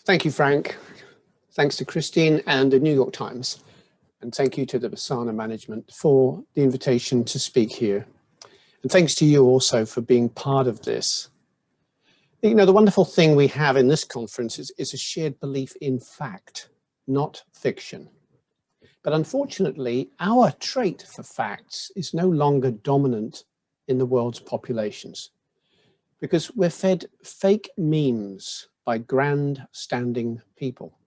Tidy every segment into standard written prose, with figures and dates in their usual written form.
Thank you, Frank. Thanks to Christine and the New York Times. And thank you to the BAASANA management for the invitation to speak here. And thanks to you also for being part of this. You know, the wonderful thing we have in this conference is a shared belief in fact, not fiction. But unfortunately, our trait for facts is no longer dominant in the world's populations because we're fed fake memes by grandstanding people.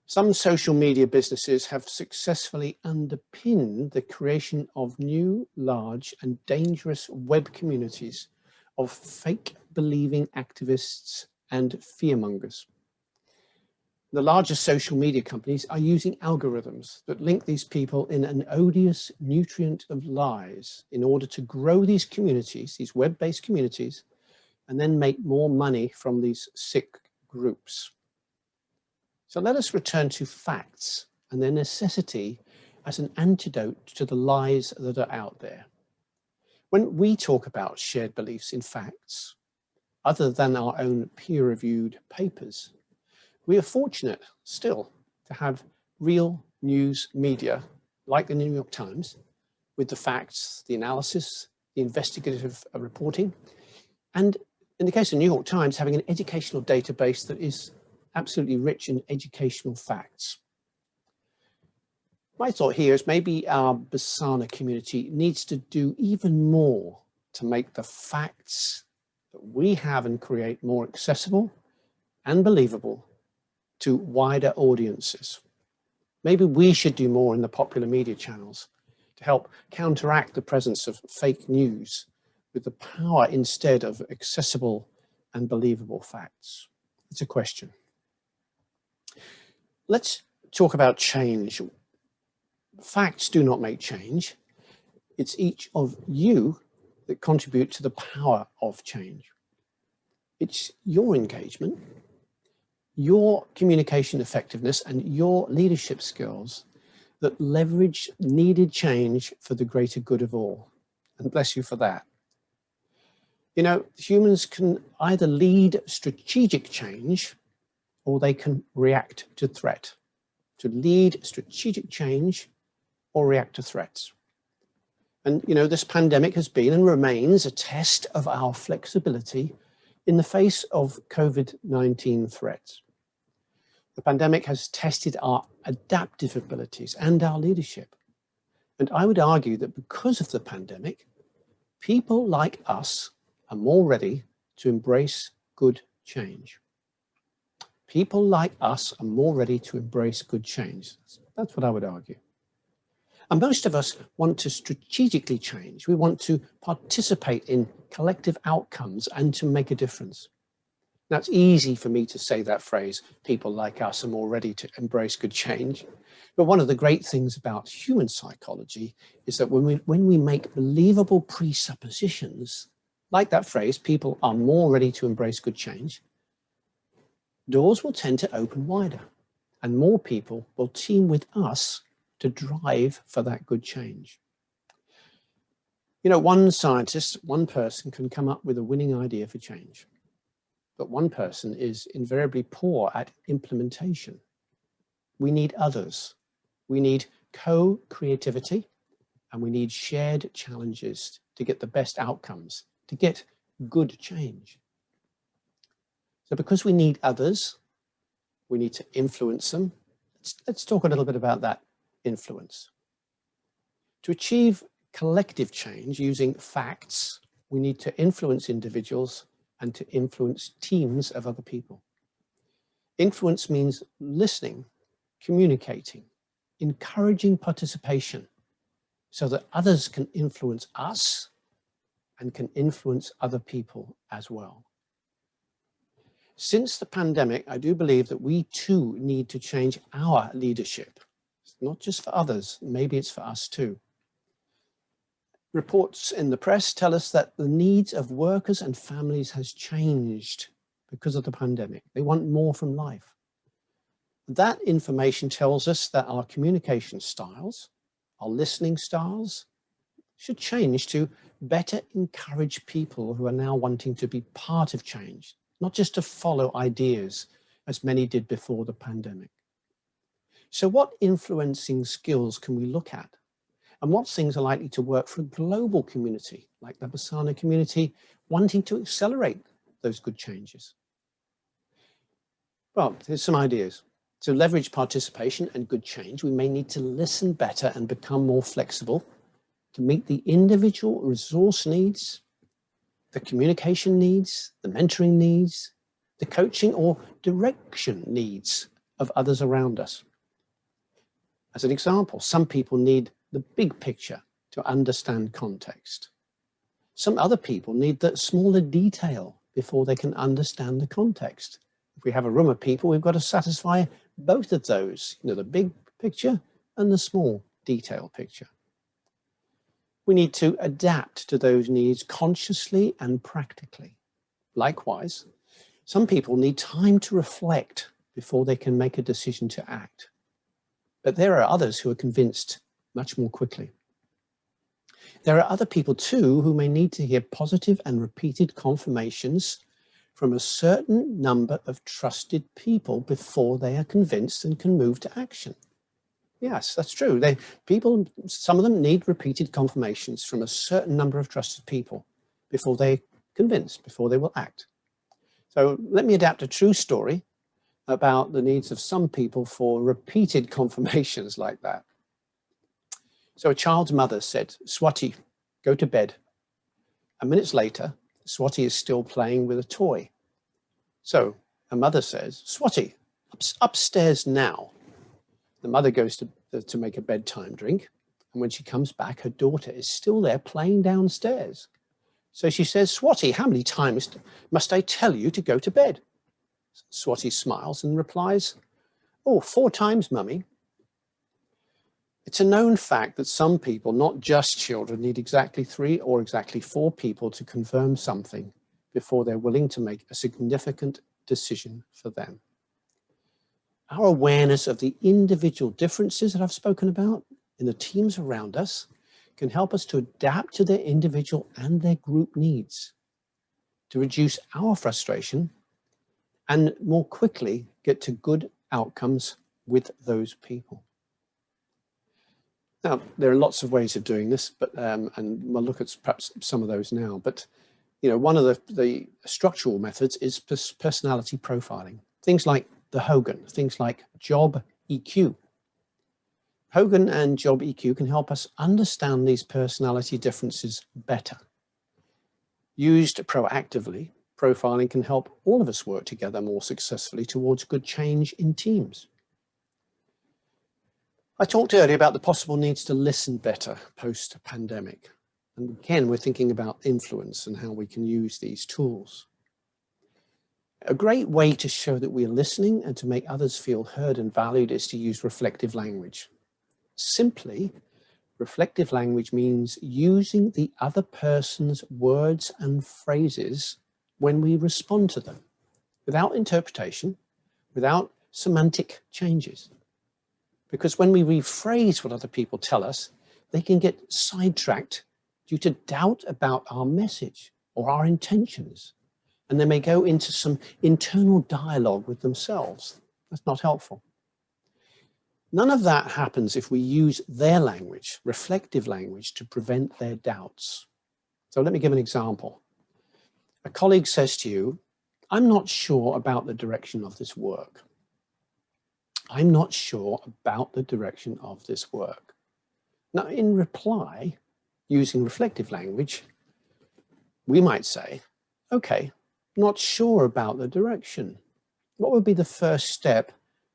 Some social media businesses have successfully underpinned the creation of new, large and dangerous web communities of fake believing activists and fearmongers. The largest social media companies are using algorithms that link these people in an odious nutrient of lies in order to grow these communities, these web-based communities, and then make more money from these sick groups. So let us return to facts and their necessity as an antidote to the lies that are out there. When we talk about shared beliefs in facts, other than our own peer-reviewed papers, we are fortunate still to have real news media like the New York Times with the facts, the analysis, the investigative reporting, and in the case of the New York Times, having an educational database that is absolutely rich in educational facts. My thought here is maybe our BAASANA community needs to do even more to make the facts that we have and create more accessible and believable to wider audiences. Maybe we should do more in the popular media channels to help counteract the presence of fake news with the power instead of accessible and believable facts. It's a question. Let's talk about change. Facts do not make change. It's each of you that contribute to the power of change. It's your engagement, your communication effectiveness, and your leadership skills that leverage needed change for the greater good of all. And bless you for that. You know, humans can either lead strategic change or they can react to threat. To lead strategic change or react to threats. And, you know, this pandemic has been and remains a test of our flexibility in the face of COVID-19 threats. The pandemic has tested our adaptive abilities and our leadership. And I would argue that because of the pandemic, people like us are more ready to embrace good change. People like us are more ready to embrace good change. That's what I would argue. And most of us want to strategically change. We want to participate in collective outcomes and to make a difference. Now, it's easy for me to say that phrase, people like us are more ready to embrace good change. But one of the great things about human psychology is that when we make believable presuppositions, like that phrase, people are more ready to embrace good change, doors will tend to open wider and more people will team with us to drive for that good change. You know, one scientist, one person can come up with a winning idea for change, but one person is invariably poor at implementation. We need others. We need co-creativity and we need shared challenges to get the best outcomes, to get good change. So because we need others, we need to influence them. Let's talk a little bit about that influence. To achieve collective change using facts, we need to influence individuals and to influence teams of other people. Influence means listening, communicating, encouraging participation so that others can influence us and can influence other people as well. Since the pandemic, I do believe that we too need to change our leadership. It's not just for others, maybe it's for us too. Reports in the press tell us that the needs of workers and families has changed because of the pandemic. They want more from life. That information tells us that our communication styles, our listening styles, should change to better encourage people who are now wanting to be part of change, not just to follow ideas, as many did before the pandemic. So what influencing skills can we look at? And what things are likely to work for a global community, like the BAASANA community, wanting to accelerate those good changes? Well, here's some ideas. To leverage participation and good change, we may need to listen better and become more flexible to meet the individual resource needs, the communication needs, the mentoring needs, the coaching or direction needs of others around us. As an example, some people need the big picture to understand context. Some other people need the smaller detail before they can understand the context. If we have a room of people, we've got to satisfy both of those, the big picture and the small detail picture. We need to adapt to those needs consciously and practically. Likewise, some people need time to reflect before they can make a decision to act. But there are others who are convinced much more quickly. There are other people too who may need to hear positive and repeated confirmations from a certain number of trusted people before they are convinced and can move to action. Yes, that's true. Some of them need repeated confirmations from a certain number of trusted people before they're convinced, before they will act. So let me adapt a true story about the needs of some people for repeated confirmations like that. So a child's mother said, "Swati, go to bed." And minutes later, Swati is still playing with a toy. So her mother says, "Swati, upstairs now." The mother goes to make a bedtime drink. And when she comes back, her daughter is still there playing downstairs. So she says, "Swati, how many times must I tell you to go to bed?" Swati smiles and replies, "Oh, 4 times, Mummy." It's a known fact that some people, not just children, need exactly 3 or exactly 4 people to confirm something before they're willing to make a significant decision for them. Our awareness of the individual differences that I've spoken about in the teams around us can help us to adapt to their individual and their group needs, to reduce our frustration and more quickly get to good outcomes with those people. Now, there are lots of ways of doing this, but and we'll look at perhaps some of those now. But one of the structural methods is personality profiling. Things like the Hogan, things like job EQ. Hogan and job EQ can help us understand these personality differences better. Used proactively, profiling can help all of us work together more successfully towards good change in teams. I talked earlier about the possible needs to listen better post-pandemic. And again, we're thinking about influence and how we can use these tools. A great way to show that we are listening and to make others feel heard and valued is to use reflective language. Simply, reflective language means using the other person's words and phrases when we respond to them, without interpretation, without semantic changes. Because when we rephrase what other people tell us, they can get sidetracked due to doubt about our message or our intentions. And they may go into some internal dialogue with themselves. That's not helpful. None of that happens if we use their language, reflective language, to prevent their doubts. So let me give an example. A colleague says to you, "I'm not sure about the direction of this work." "I'm not sure about the direction of this work." Now, in reply, using reflective language, we might say, "Okay, not sure about the direction. What would be the first step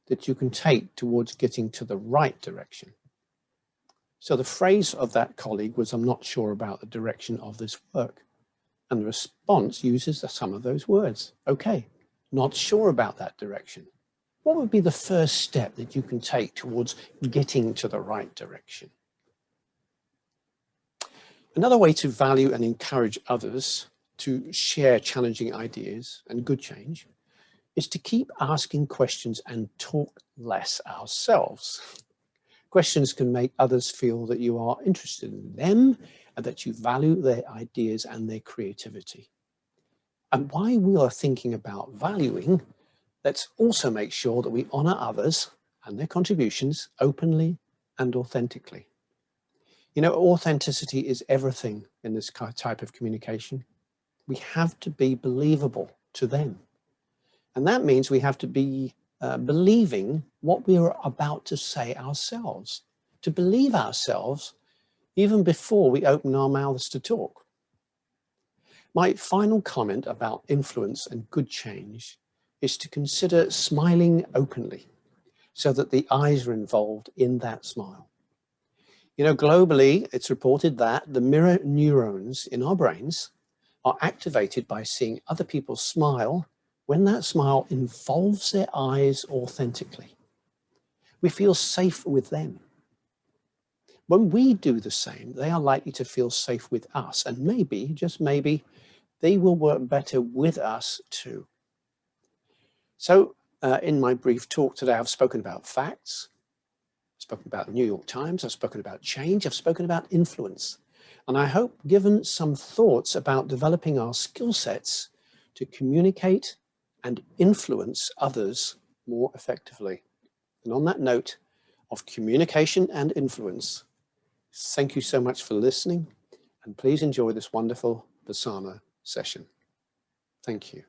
that you can take towards getting to the right direction?" So the phrase of that colleague was, "I'm not sure about the direction of this work." And the response uses some of those words. "Okay, not sure about that direction. What would be the first step that you can take towards getting to the right direction?" Another way to value and encourage others to share challenging ideas and good change is to keep asking questions and talk less ourselves. Questions can make others feel that you are interested in them and that you value their ideas and their creativity. And while we are thinking about valuing, let's also make sure that we honor others and their contributions openly and authentically. You know, authenticity is everything in this type of communication. We have to be believable to them. And that means we have to be believing what we are about to say ourselves, to believe ourselves even before we open our mouths to talk. My final comment about influence and good change is to consider smiling openly so that the eyes are involved in that smile. You know, globally, it's reported that the mirror neurons in our brains are activated by seeing other people smile when that smile involves their eyes authentically. We feel safe with them. When we do the same, they are likely to feel safe with us, and maybe, just maybe, they will work better with us too. So in my brief talk today, I've spoken about facts, I've spoken about the New York Times, I've spoken about change, I've spoken about influence. And I hope given some thoughts about developing our skill sets to communicate and influence others more effectively. And on that note of communication and influence, thank you so much for listening, and please enjoy this wonderful BAASANA session. Thank you.